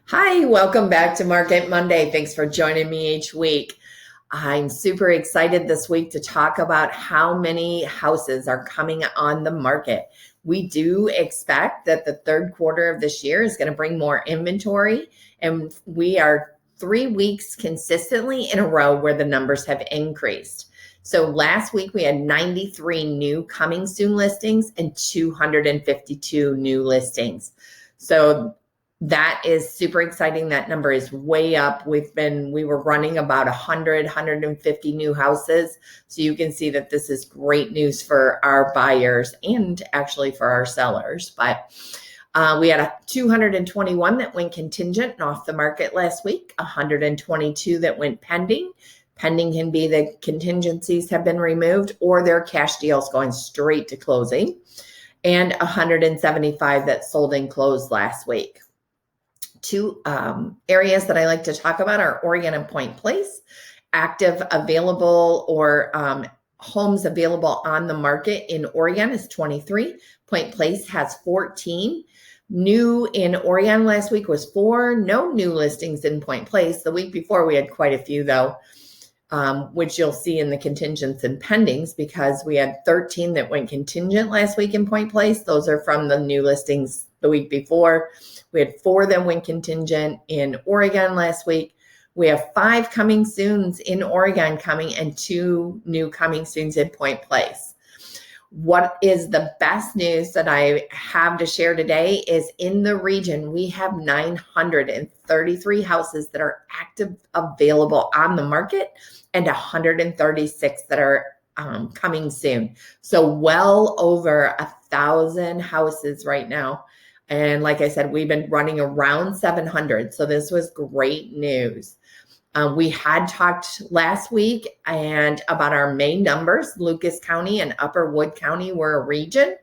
Hi, welcome back to Market Monday. Thanks for joining me each week. I'm super excited this week to talk about how many houses are coming on the market. We do expect that the third quarter of this year is going to bring more inventory, and we are 3 weeks consistently in a row where the numbers have increased. So last week we had 93 new coming soon listings and 252 new listings. So that is super exciting. That number is way up. We were running about 150 new houses. So you can see that this is great news for our buyers and actually for our sellers. But we had 221 that went contingent and off the market last week, 122 that went pending. Pending can be the contingencies have been removed or their cash deals going straight to closing, and 175 that sold and closed last week. Two areas that I like to talk about are Oregon and Point Place. Active available or homes available on the market in Oregon is 23. Point Place has 14. New in Oregon last week was 4. No new listings in Point Place. The week before we had quite a few though, which you'll see in the contingents and pendings because we had 13 that went contingent last week in Point Place. Those are from the new listings the week before. We had 4 that went contingent in Oregon last week. We have 5 coming soons in Oregon coming and 2 new coming soons in Point Place. What is the best news that I have to share today is in the region, we have 933 houses that are active available on the market and 136 that are coming soon. So well over 1,000 houses right now. And like I said, we've been running around 700. So this was great news. We had talked last week and about our main numbers. Lucas County and Upper Wood County were a region.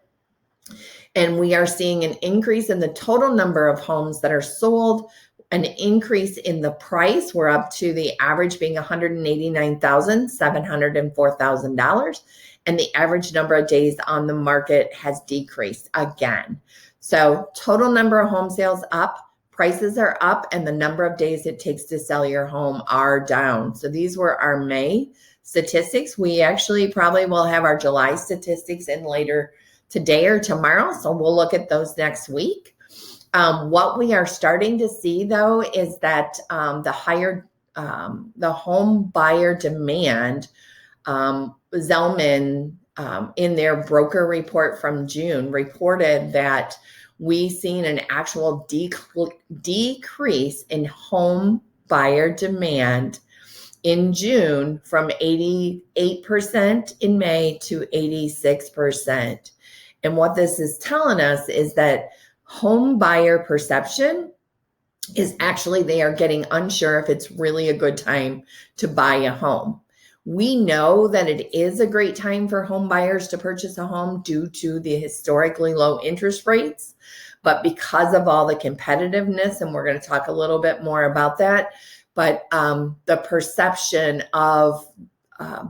And we are seeing an increase in the total number of homes that are sold, an increase in the price. We're up to the average being $189,704,000. And the average number of days on the market has decreased again. So total number of home sales up. Prices are up and the number of days it takes to sell your home are down. So these were our May statistics. We actually probably will have our July statistics in later today or tomorrow. So we'll look at those next week. What we are starting to see though is that the home buyer demand, Zelman in their broker report from June reported that we've seen an actual decrease in home buyer demand in June from 88% in May to 86%. And what this is telling us is that home buyer perception is actually they are getting unsure if it's really a good time to buy a home. We know that it is a great time for home buyers to purchase a home due to the historically low interest rates. But because of all the competitiveness, and we're going to talk a little bit more about that, but the perception of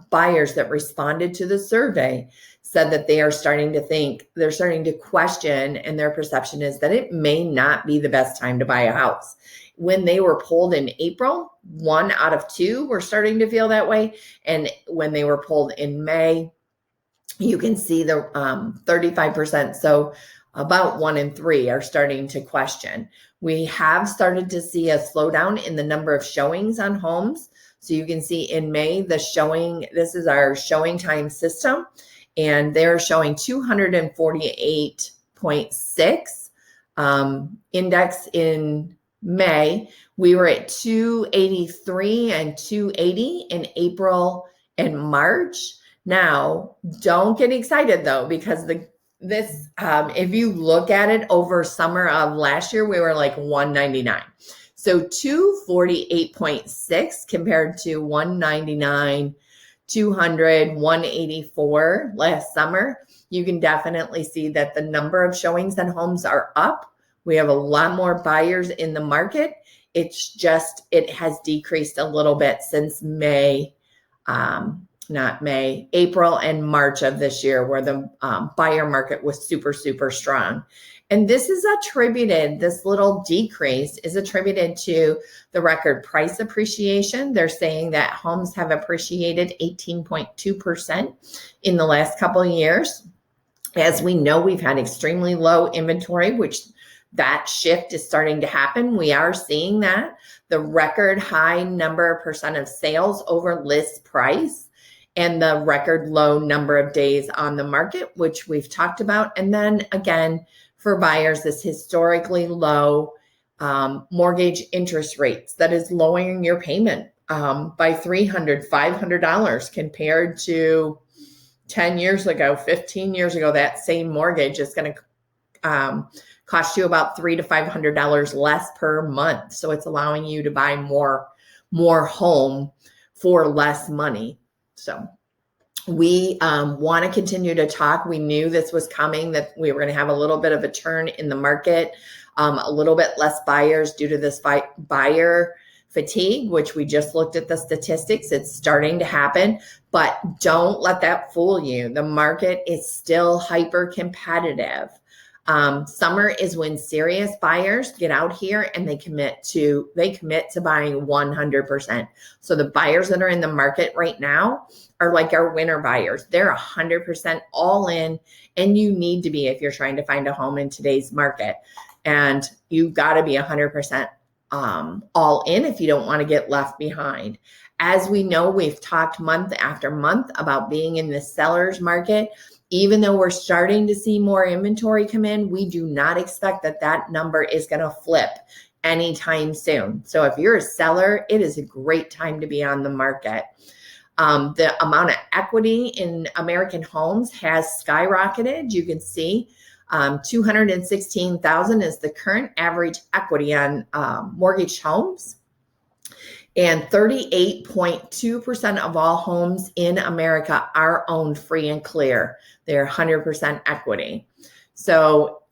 buyers that responded to the survey said that they are starting to think, they're starting to question, and their perception is that it may not be the best time to buy a house. When they were polled in April, 1 out of 2 were starting to feel that way. And when they were polled in May, you can see the 35%. So about 1 in 3 are starting to question. We have started to see a slowdown in the number of showings on homes. So you can see in May, this is our showing time system, and they're showing 248.6 index in May. We were at 283 and 280 in April and March. Now, don't get excited though, because if you look at it over summer of last year, we were like 199. So 248.6 compared to 199, 200, 184 last summer. You can definitely see that the number of showings and homes are up. We have a lot more buyers in the market. It's just, it has decreased a little bit since April and March of this year, where the buyer market was super, super strong. And this is attributed, this little decrease is attributed to the record price appreciation. They're saying that homes have appreciated 18.2% in the last couple of years. As we know, we've had extremely low inventory, which that shift is starting to happen. We are seeing that. The record high number of percent of sales over list price and the record low number of days on the market, which we've talked about. And then again, for buyers, this historically low mortgage interest rates that is lowering your payment by $300, $500 compared to 10 years ago, 15 years ago. That same mortgage is going to cost you about $300 to $500 less per month. So it's allowing you to buy more home for less money. So we want to continue to talk. We knew this was coming, that we were going to have a little bit of a turn in the market, a little bit less buyers due to this buyer fatigue, which we just looked at the statistics. It's starting to happen, but don't let that fool you. The market is still hyper competitive. Summer is when serious buyers get out here and they commit to buying 100%. So the buyers that are in the market right now are like our winter buyers. They're 100% all in, and you need to be if you're trying to find a home in today's market. And you've got to be 100% all in if you don't want to get left behind. As we know, we've talked month after month about being in the seller's market. Even though we're starting to see more inventory come in, we do not expect that number is going to flip anytime soon. So if you're a seller, it is a great time to be on the market. The amount of equity in American homes has skyrocketed. You can see 216,000 is the current average equity on mortgaged homes. And 38.2% of all homes in America are owned free and clear. They're 100% equity. So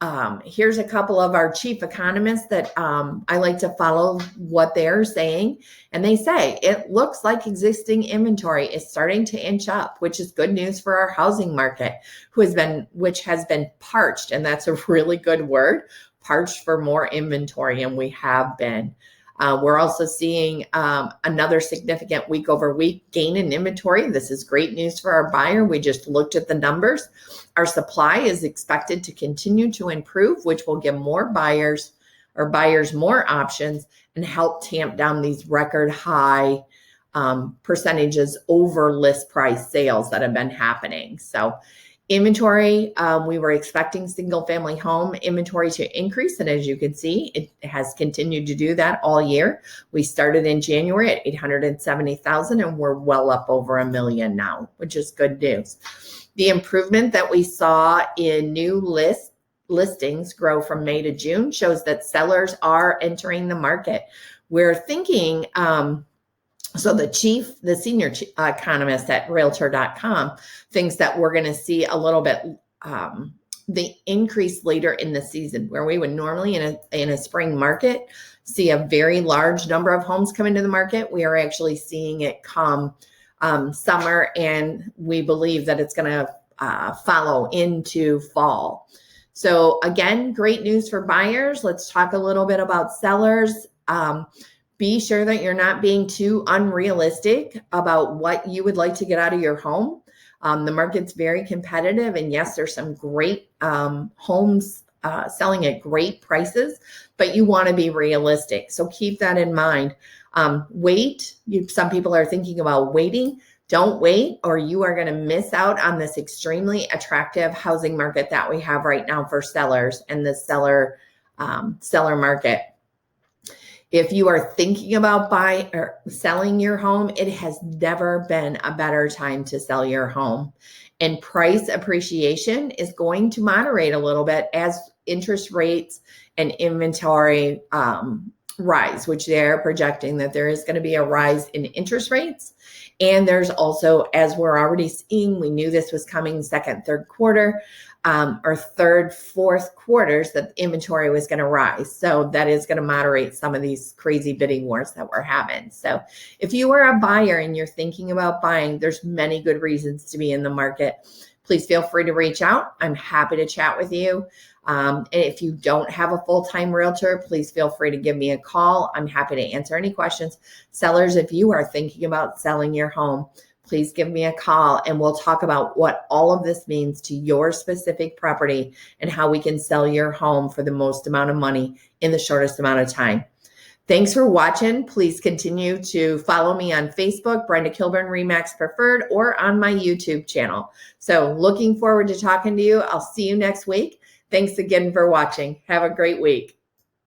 here's a couple of our chief economists that I like to follow what they're saying. And they say, it looks like existing inventory is starting to inch up, which is good news for our housing market, which has been parched. And that's a really good word, parched for more inventory. And we have been. We're also seeing another significant week over week gain in inventory. This is great news for our buyer. We just looked at the numbers. Our supply is expected to continue to improve, which will give more buyers more options and help tamp down these record high percentages over list price sales that have been happening. So inventory, we were expecting single family home inventory to increase. And as you can see, it has continued to do that all year. We started in January at 870,000 and we're well up over 1 million now, which is good news. The improvement that we saw in new listings grow from May to June shows that sellers are entering the market. We're thinking, so the senior economist at Realtor.com thinks that we're going to see a little bit the increase later in the season, where we would normally in a spring market see a very large number of homes come into the market. We are actually seeing it come summer, and we believe that it's going to follow into fall. So again, great news for buyers. Let's talk a little bit about sellers. Be sure that you're not being too unrealistic about what you would like to get out of your home. The market's very competitive, and yes, there's some great homes selling at great prices, but you want to be realistic. So keep that in mind. Wait. Some people are thinking about waiting. Don't wait, or you are going to miss out on this extremely attractive housing market that we have right now for sellers and the seller market. If you are thinking about buying or selling your home, it has never been a better time to sell your home. And price appreciation is going to moderate a little bit as interest rates and inventory rise, which they're projecting that there is going to be a rise in interest rates. And there's also, as we're already seeing, we knew this was coming second, third quarter, or third, fourth quarters, that inventory was going to rise. So that is going to moderate some of these crazy bidding wars that we're having. So if you are a buyer and you're thinking about buying, there's many good reasons to be in the market. please feel free to reach out. I'm happy to chat with you. And if you don't have a full-time realtor, please feel free to give me a call. I'm happy to answer any questions. Sellers, if you are thinking about selling your home, please give me a call and we'll talk about what all of this means to your specific property and how we can sell your home for the most amount of money in the shortest amount of time. Thanks for watching. Please continue to follow me on Facebook, Brenda Kilburn RE/MAX Preferred, or on my YouTube channel. So looking forward to talking to you. I'll see you next week. Thanks again for watching. Have a great week.